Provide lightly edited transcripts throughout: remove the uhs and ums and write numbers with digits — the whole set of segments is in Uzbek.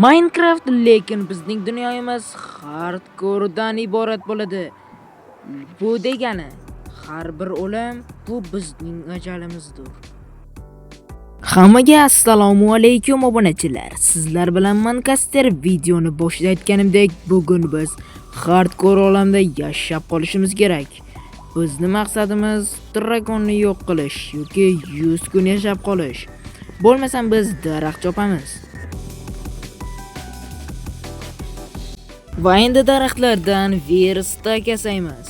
Minecraft lekin bizning dunyomiz hardcore'dan iborat bo'ladi. Bu degani har bir o'lim bu bizning ajalimizdir. Hammaga assalomu alaykum obunachilar. Sizlar bilan Mankaster videoni boshida aytganimdek, bugun biz hardcore olamda yashab qolishimiz kerak. Bizning maqsadimiz dragonni yo'q qilish yoki 100 kun yashab qolish. Bo'lmasam biz daraxt chopamiz. Va endi daraxtlardan verstak yasaymiz.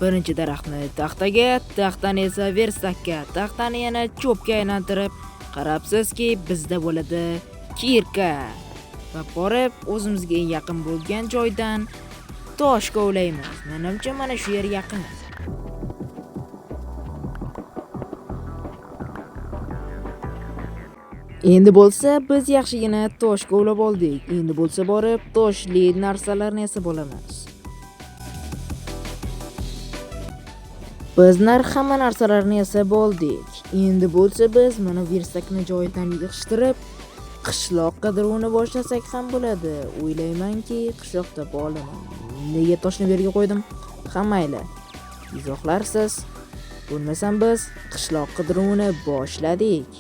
Birinchi daraxtni taxtaga, taxtani esa verstakka, taxtani yana cho'pga aylantirib, qarabsizki bizda bo'ladi kirka. Va borib o'zimizga eng yaqin bo'lgan joydan tosh kovlaymiz. Menimcha mana shu yer yaqin. Endi bo'lsa biz yaxshigina tosh kovlab oldik. Endi bo'lsa borib toshli narsalarni yasab olamiz. Bizlar hamma narsalarni yasab oldik. Endi bo'lsa biz mana verstakni joyidan yig'ishtirib, qishloq qidiruvini boshlasak ham bo'ladi. O'ylaymanki, qishloq topa olaman. Nega toshni bu yerga qo'ydim? Hammayla izohlarsiz. Bo'lmasam biz qishloq qidiruvini boshladik.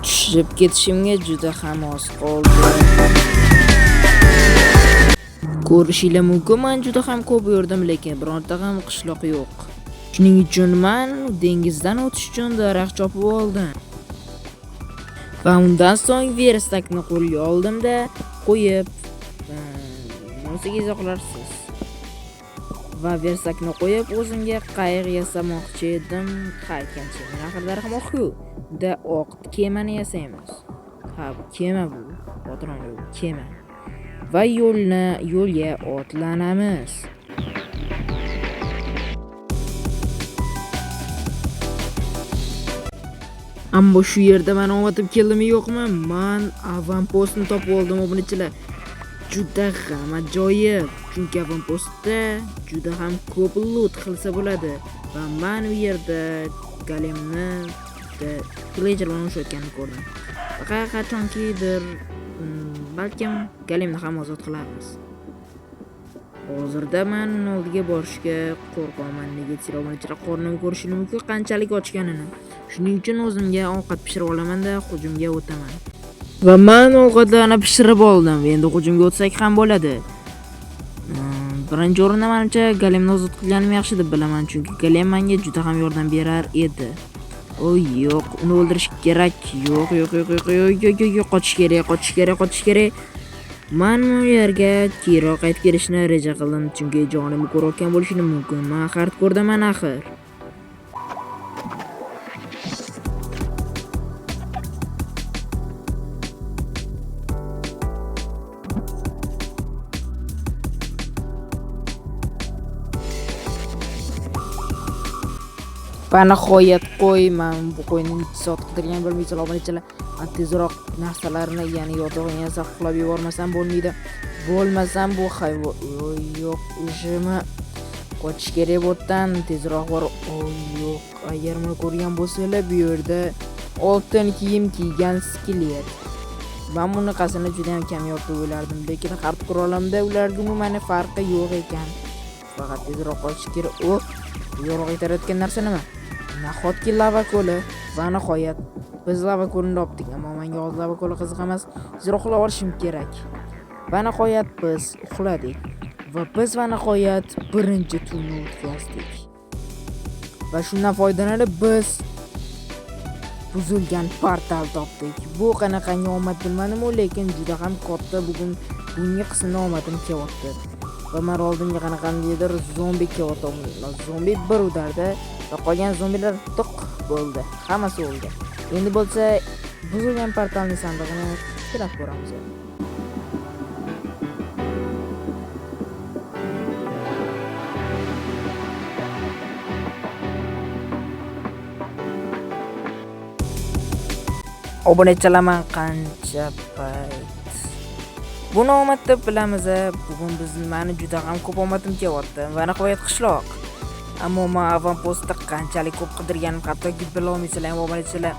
Tushib ketishimga juda ham oz qoldi. Ko'rishinglar mumkin, men juda ham ko'p yurdim, lekin bironta ham qishloq yo'q. Shuning uchun men dengizdan o'tish uchun daraxt chopib oldim. Va undan so'ng verstakni qo'lga oldimda qo'yib, musiga izohlarsiz. Va verstakni qo'yib o'zimga qayiq yasamoqchi edim. Qaytgancha men axir darxmoq-ku. Da oq kemani yasaymiz. Ha, kema bu. Patron yo'q, kema. Va yo'lga otlanamiz. Ammo shu yerda men o'tib keldimmi yo'qmi? Men avantpostni topib oldim obunachilar. Juda ham ajoyib. Chunki avantpostda juda ham ko'p loot qilsa bo'ladi. Va men u yerda galemni villager bilan o'shayotganini ko'rdim. Qachonkidir balkim galemni ham ozod qilamiz. Hozirda men oldiga borishga qo'rqaman. Nega desanglar, qornim ko'rishim mumkin qanchalik ochganini. Shuning uchun o'zimga ovqat pishirib olaman-da hujumga o'taman. Va men ovqatlarni pishirib oldim. Endi hujumga o'tsak ham bo'ladi. Birinchi o'rinda menimcha galemni ozod qilganim yaxshi deb bilaman, chunki galem menga juda ham yordam berar edi. Oy yo'q, uni o'ldirish kerak. Yo'q, qochish kerak. Men bu yerga keyinroq qaytib kelishni reja qildim, chunki jonimni ko'rayotgan bo'lishi mumkin. Men hardcore'daman axir. Va nihoyat men bu qo'yni soat qidirgan bilmaysiz obunachilar. Tezroq narsalarni, ya'ni yotog'ini yasab uxlab yubormasam bo'lmaydi. Bo'lmasam bu hayvon yo'q, o'shimi qochish kerak bo'tdan tezroq bor. Yo'q, agar buni ko'rgan bo'lsanglar, bu yerda oltin kiyim kiygan skelet. Men bunaqasini juda ham kamyob deb o'ylardim, lekin hardcore olamda ularga umuman farqi yo'q ekan. Faqat tezroq qochish kerak. Yo'q aytayotgan narsa nima? Nahotki lava ko'li va nihoyat biz lava ko'lini topdik, ammo menga hozir lava ko'li qiziq emas. Tezroq uxlab olishim kerak. Va nihoyat biz uxladik. va biz va nihoyat birinchi turni o'tkazdik. Va shundan foydalanib biz buzilgan portal topdik. Bu qanaqangi omad bilmadim, lekin juda ham katta bunga qismda omadim kelyapti. Va men oldimga qanaqangidir zombi kelyapti. Zombi bir udardi va qolgan zombilar tiq bo'ldi. Hammasi o'ldi. Endi bo'lsa buzilgan portalning sandig'ini kirib ko'ramiz. Obunachilarman qancha payt. Buni omad deb bilamiz. Bugun meni juda ham ko'p omadim kelyapti va nihoyat qishloq. Ammo men avvalpostda qanchalik ko'p qidirganim hattoki bilolmaysizlar obunachilar.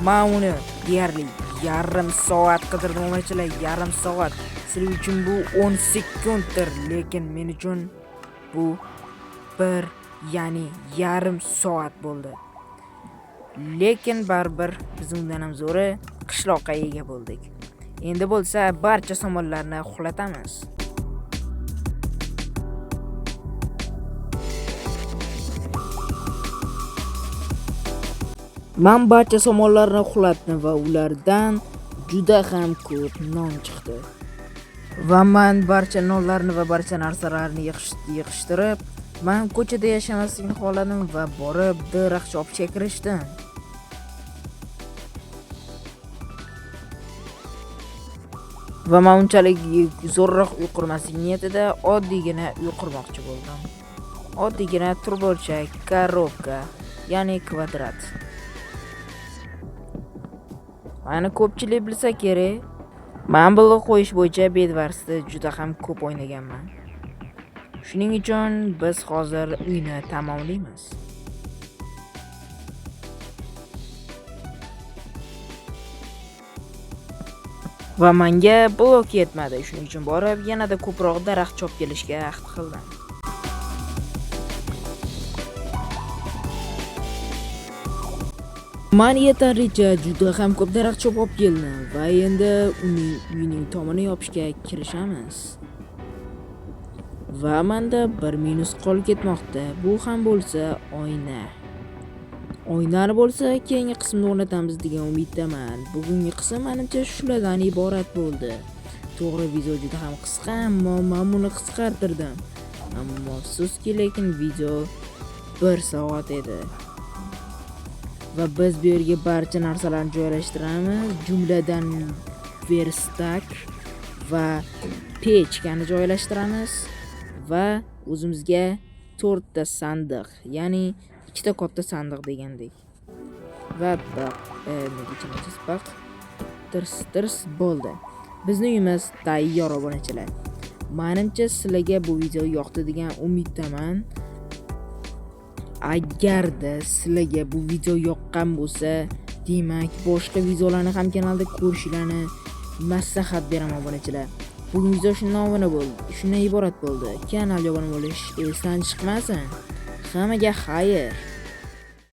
Men uni deyarli yarim soat qidirdim obunachilar, yarim soat. Sizlar uchun bu 10 sekunddir, lekin men uchun bu ya'ni yarim soat bo'ldi. Lekin baribir biz undan ham zo'ri qishloqqa ega bo'ldik. Endi bo'lsa barcha somonlarni uxlatamiz. Men barcha somonlarni uxlatdim va ulardan juda ham ko'p non chiqdi. Va men barcha nonlarni va barcha narsalarni yig'ishtirib, men ko'chada yashamaslikni xohladim va borib daraxt chopishga kirishdim. Va men unchalik zo'rroq uy qurmaslik niyatida oddiygina uy qurmoqchi bo'ldim. Oddiygina turburchak, korobka, ya'ni kvadrat. Mana ko'pchilik bilsa kerak, men blok qo'yish bo'yicha Bedwars'da juda ham ko'p o'ynaganman. Shuning uchun biz hozir uyni tamomlaymiz. Va menga blok yetmadi. Shuning uchun borib yanada ko'proq daraxt chop kelishga ahd qildim. Men yetarlicha juda ham ko'p daraxt chop olib keldim va endi uyining tomini yopishga kirishamiz. Va menda bir minus qolib ketmoqda. Bu ham bo'lsa oyna. Oynani bo'lsa keyingi qismda o'rnatamiz degan umiddaman. Bugungi qism menimcha shulardan iborat bo'ldi. To'g'ri, video juda ham qisqa, ammo men buni qisqartirdim. Ammo afsuski, lekin video 1 soat edi. Va biz bu yerga barcha narsalarni joylashtiramiz, jumladan verstak va pechkani joylashtiramiz va o'zimizga 4 ta sandiq, ya'ni 2 ta katta sandiq degandek. Va tirs bo'ldi. Bizning uyimiz tayyor obunachilar. Menimcha sizlarga bu video yoqdi degan umiddaman. Agarda sizlarga bu video yoqqan bo'lsa, demak boshqa videolarni ham kanalda ko'rishinglarni maslahat beraman obunachilar. Bugun video shundan iborat bo'ldi. Kanalga obuna bo'lish esdan chiqmasin. Hammaga xayr.